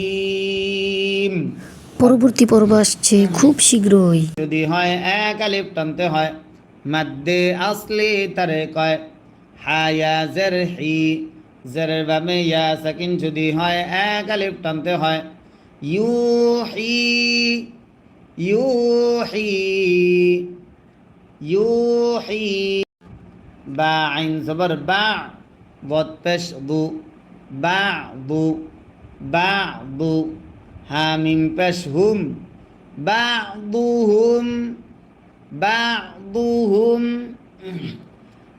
Speaker 2: পরবর্তী পর্ব আসছে খুব শীঘ্রই।
Speaker 1: যদি হয় এক আলিফ টানতে হয় মাদ্দে আসলি তারে কয় হায়া জের হি জেরের বামে ইয়া সাকিন যদি হয় এক আলিফ টানতে হয় ইউহি ইউহি ইউহি বা আইন জবর বা বদ পেশ দু বা দু বা দু হামিম পেশ হুম بعضهم بعضهم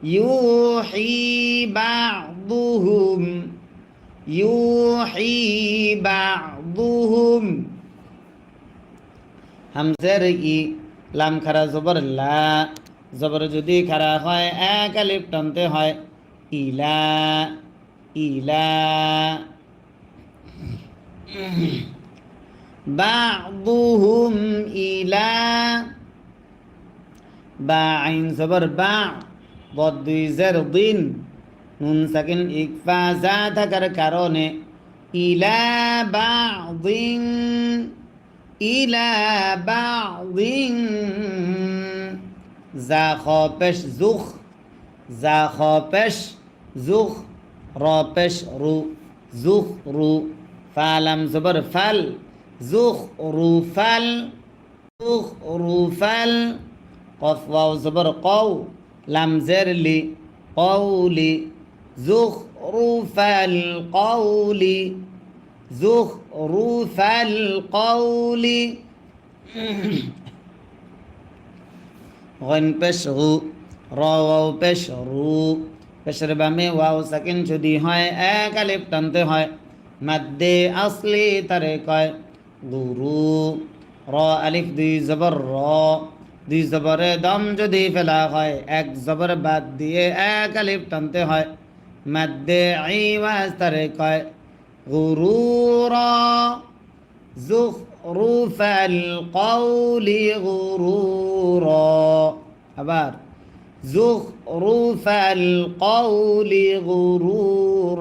Speaker 1: يوحي بعضهم يوحي بعضهم হামজার ই লাম খারা জবর লা জবর যদি খারা হয় এক আলিফ টানতে হয় ইলা ইলা بعضهم إلى বা আইন জবর বা বদ দুই জের দিন নুন সাকিন ইকফা যা থাকার কারণে ইলা বাদিন ইলা বাদিন যা খ পেশ জুখ যা খ পেশ জুখ র পেশ রু জুখ রু ফালাম জবর ফাল زخرفال زخرفال قف واو زبر قو لام زر لي قولي زخرف القول زخرف القول غن بشغو را واو بشرو পেশের বামে ওয়াও সাকিন যদি হয় এক আলিফ টানতে হয় মাদ্দে আসলি তারে কয় গুরু র আলিফ দুই জবর র দুই জবরে দম যদি ফেলা হয় এক জবর বাদ দিয়ে এক আলিফ টানতে হয় মাদ্দে আইওয়াজ তারে কয় গুরুর যুখরুফাল কওলি গুরুর আবার যুখরুফাল কওলি গুরুর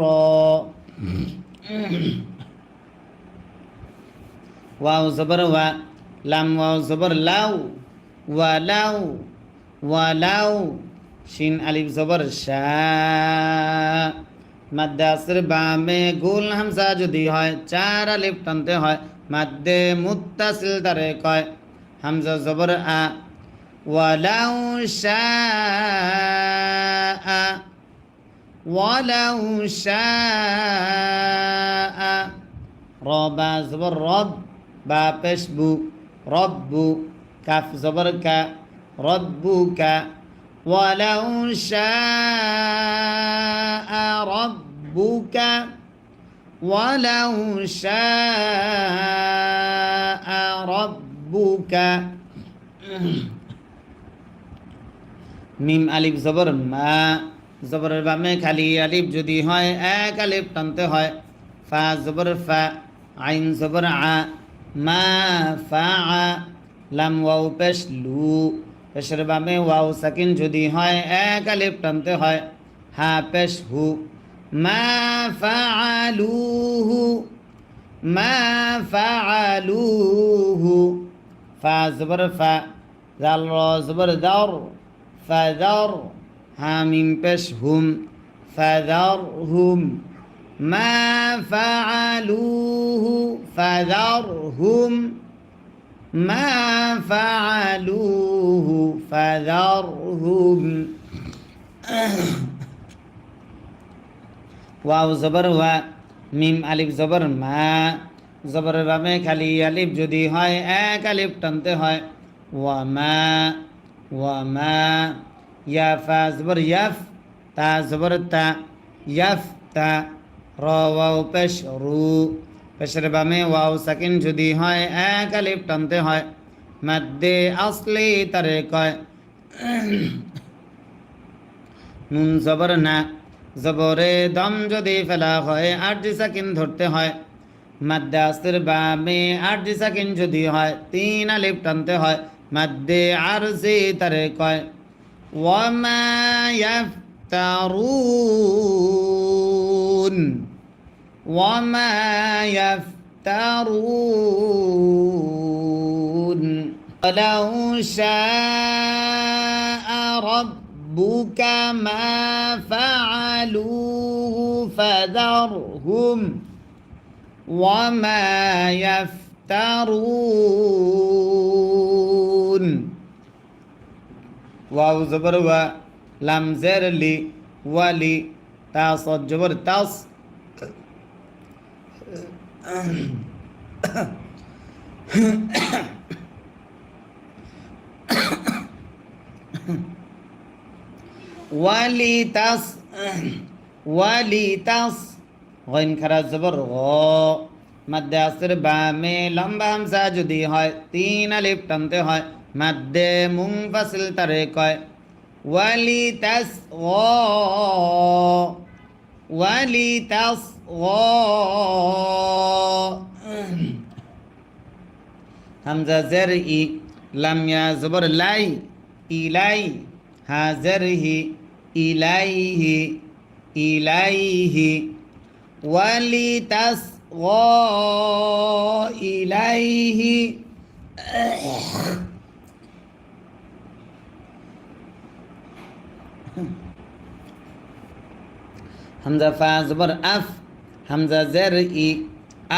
Speaker 1: ওয়াও জবর ওয়া লাম ওয়াও জবর লাউ ওয়ালাউ ওয়ালাউ শিন আলিফ জবর শা মাদ্দে আসর বামে গোল হামজা যদি হয় চার আলিফ টানতে হয় মাদ্দে মুত্তাসিল তারে কয় হামজা জবর আ ওয়ালাউ শাআ ওয়ালাউ শাআ রবা জবর রব বা পেশ বু রব্বু কাফ জবর কা রব্বুকা ওয়ালাউ শাআ রব্বুকা ওয়ালাউ শাআ রব্বুকা মিম আলিফ জবর মা জবরের বামে খালি আলিফ যদি হয় এক আলিফ টানতে হয় ফা জবর ফা আইন জবর আ মা ফা আ লাম ওয়াও পেশ লু পেশের বামে ওয়াও সাকিন যদি হয় এক আলিফ টানতে হয় হা পেশ হু মা ফাআলুহু মা ফাআলুহু ফা জবর ফা জাল র জবর দার ফাদার হামিম পেশ হুম ফাদারহুম মা ফাআলুহু ফাদারহুম মা ফাআলুহু ফাদারহুম ওয়াও জবর ওয়া মিম আলিফ জবর মা জবরের বামে খালি আলিফ যদি হয় এক আলিফ টানতে হয় ওয়ামা ওয়ামা ইয়া ফা জবর ইয়াফ তা জবর তা ইয়াফ তা র ওয়াও পেশ রু, পেশের বামে ওয়াও সাকিন যদি হয় এক আলিফ টানতে হয়, মাদ্দে আসলি তারে কয়। নুন জবর না, জবরে দম যদি ফেলা হয় আরজি সাকিন ধরতে হয়, মাদ্দে আসলির বামে আরজি সাকিন যদি হয় তিন আলিফ টানতে হয়, মাদ্দে আরজি তারে কয়। ওয়ামা ইয়াফতারুন, ওয়ামা ইয়াফতারুন, ওয়ালাউ শাআ রাব্বুকা মা ফাআলুহু ফাযারহুম ওয়ামা ইয়াফতারুন। ওয়াও জবর ওয়া, লাম জের লি, ওয়ালি, তা সদ জবর তাস, ওয়ালি তাস, ওয়ালি তাস, গইন খারা জবর গ, মাদ্দে আসর বামে লম্বা হামজা যদি হয় তিন আলিফ টানতে হয়, মাদ্দে মুনফাসিল তারে কয়। ওয়ালি তাস গ, ওয়ালি তাস গ, হামজা জের ই, লাম ইয়া জবর লাই, ইলাই, হা জের হি, ইলাইহি, ইলাইহি, ওয়ালি তাস গ ইলাইহি। হামজা ফা জবর আফ, হামজা জের ই,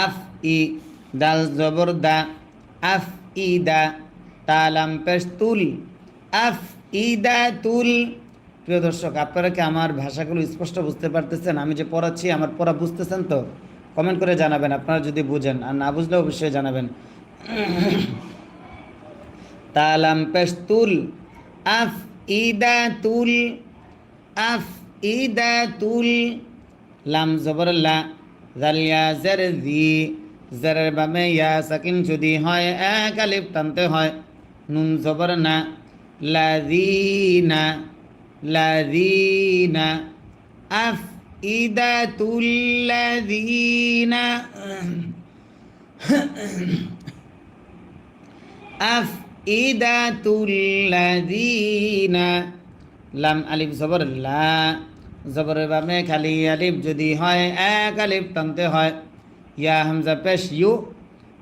Speaker 1: আফ ই, দাল জবর দা, আফ ই দা, তালাম পেশ তুল, আফ ই দা তুল। প্রিয় দর্শক, আপনারা কি আমার ভাষাগুলো স্পষ্ট বুঝতে পারতেছেন? আমি যে পড়াচ্ছি আমার পড়া বুঝতেছেন তো? কমেন্ট করে জানাবেন আপনারা যদি বুঝেন, আর না বুঝলে অবশ্যই জানাবেন। তালাম পেশ তুল, আফ ই দা তুল, আফ ই দা তুল, লাম জবর লা, জালিয়া জের জি, জেরের বামে ইয়া সাকিন যদি হয় এক আলিফ টানতে হয়, নুন জবর না, লাযিনা, লাযিনা, আফ ইদা তুল্লাযিনা, আফ ইদা তুল্লাযিনা, লাম আলিফ জবর লা, জবরের বামে খালি আলিফ যদি হয় এক আলিফ টানতে হয়, ইয়া হামজা পেশ ইউ,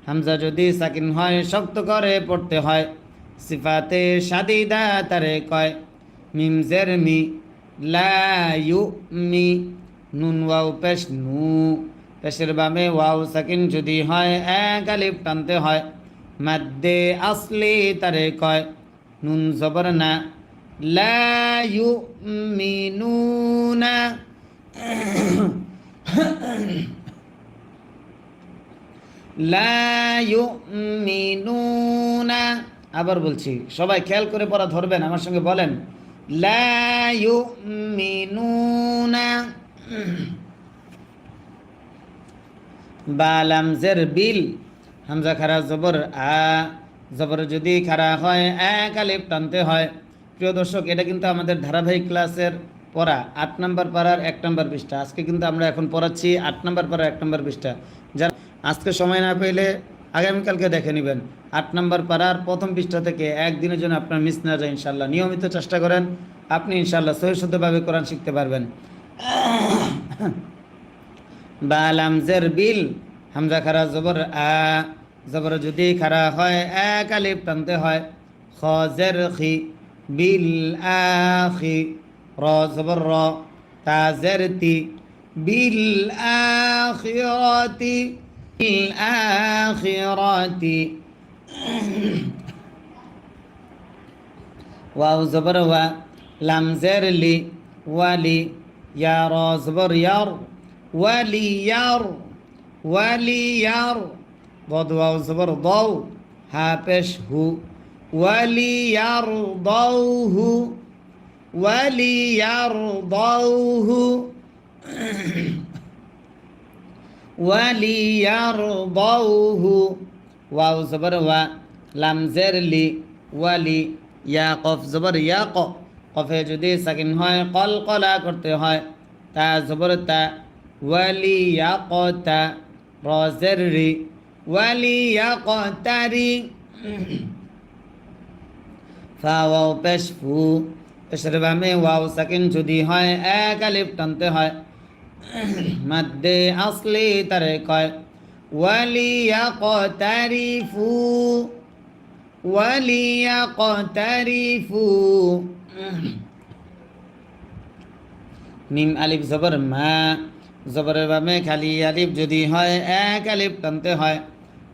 Speaker 1: হামজা যদি সাকিন হয় শক্ত করে পড়তে হয়, সিফাতে শাদিদা তারে কয়। মিম জের মি, লা ইউ মি, নুন ওয়াও পেশ নু, পেশের বামে ওয়াও সাকিন যদি হয় এক আলিফ টানতে হয়, মাদ্দে আসলি তারে কয়। নুন জবর না, লা ইউমিনুনা, লা ইউমিনুনা। আবার বলছি, সবাই খেয়াল করে পড়া ধরবেন, আমার সঙ্গে বলেন, লা ইউমিনুনা। বা লাম জের বিল, হামজা খারা জবর আ, জবর যদি খারা হয় এক আলিফ টানতে হয়। প্রিয় দর্শক, এটা কিন্তু আমাদের ধারাবাহিক ক্লাসের পড়া 8 নম্বর পারার 1 নম্বর পৃষ্ঠা। আজকে কিন্তু আমরা এখন পড়াচ্ছি 8 নম্বর পারার 1 নম্বর পৃষ্ঠা। যারা আজকে সময় না পেলে আগামীকালকে দেখে নেবেন। 8 নম্বর পারার প্রথম পৃষ্ঠা থেকে একদিনের জন্য আপনার মিস না যায় ইনশাল্লাহ। নিয়মিত চেষ্টা করেন, আপনি ইনশাল্লাহ সহি শুদ্ধভাবে কোরআন শিখতে পারবেন। বা লাম জের বিল, হামজা খারা জবর আ, জবর যদি খারা হয় এক আলিফ টানতে হয়। খ জের খি, বিল আখি, র জবর র, তা জের তি, বিল আখিরাতি, বিল আখিরাতি। ওয়াও জবর ওয়া, লাম জের লি, ওয়ালি, ইয়া র জবর ইয়ার, ওয়ালিয়ার, ওয়ালিয়ার, ضاد واو زبر ضو، ها পেশ হু, وليرضوه، وليرضوه। ওয়ালিয়ারদাউহু ওয়াও জবর ওয়া লাম জের লি ওয়ালি ইয়া কফ জবর ইয়া ক কফে যদি সাকিন হয় কলকলা করতে হয় তা জবর তা ওয়ালিয়াকতা র জের রি ওয়ালিয়াকতারি ফা ওয়াও পেশ ফু পেশের বামে ওয়াও সাকিন যদি হয় এক আলিফ টানতে হয় মাদ্দে আসলি তারে কয় ওয়ালিয়াকতারিফু ওয়ালিয়াকতারিফু মিম আলিফ জবর মা জবরের বামে খালি আলিফ যদি হয় এক আলিফ টানতে হয়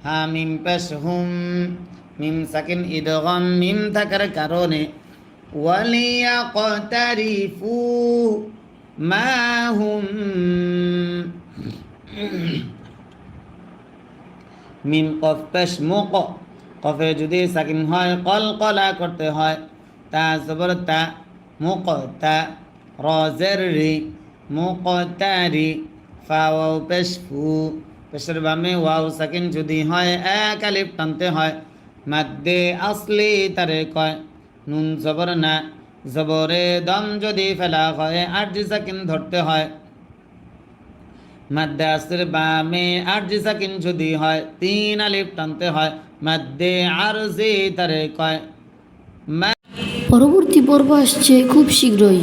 Speaker 1: হা মিম পেশ হুম মিম সাকিন ইদগাম মিম থাকার কারণে ওয়ালিয়াকতারিফু মা হুম মিম কফ পেশ মুক কফে যদি সাকিন হয় কলকলা করতে হয় তা জবর তা মুকতা র জের রি মুকতারি ফা ওয়াও পেশ ফু পেশের বামে ওয়াও সাকিন যদি হয় এক আলিফ টানতে হয় মাদ্দে আসলি তারে কয় নুন জবর না জবরে দম যদি ফেলা হয় আরজি সাকিন ধরতে হয় মাদ্দে আসর বামে আরজি সাকিন যদি হয় তিন আলিফ টানতে হয় মাদ্দে আরজি তারে কয়
Speaker 2: পরবর্তী পর্ব আসছে খুব শীঘ্রই।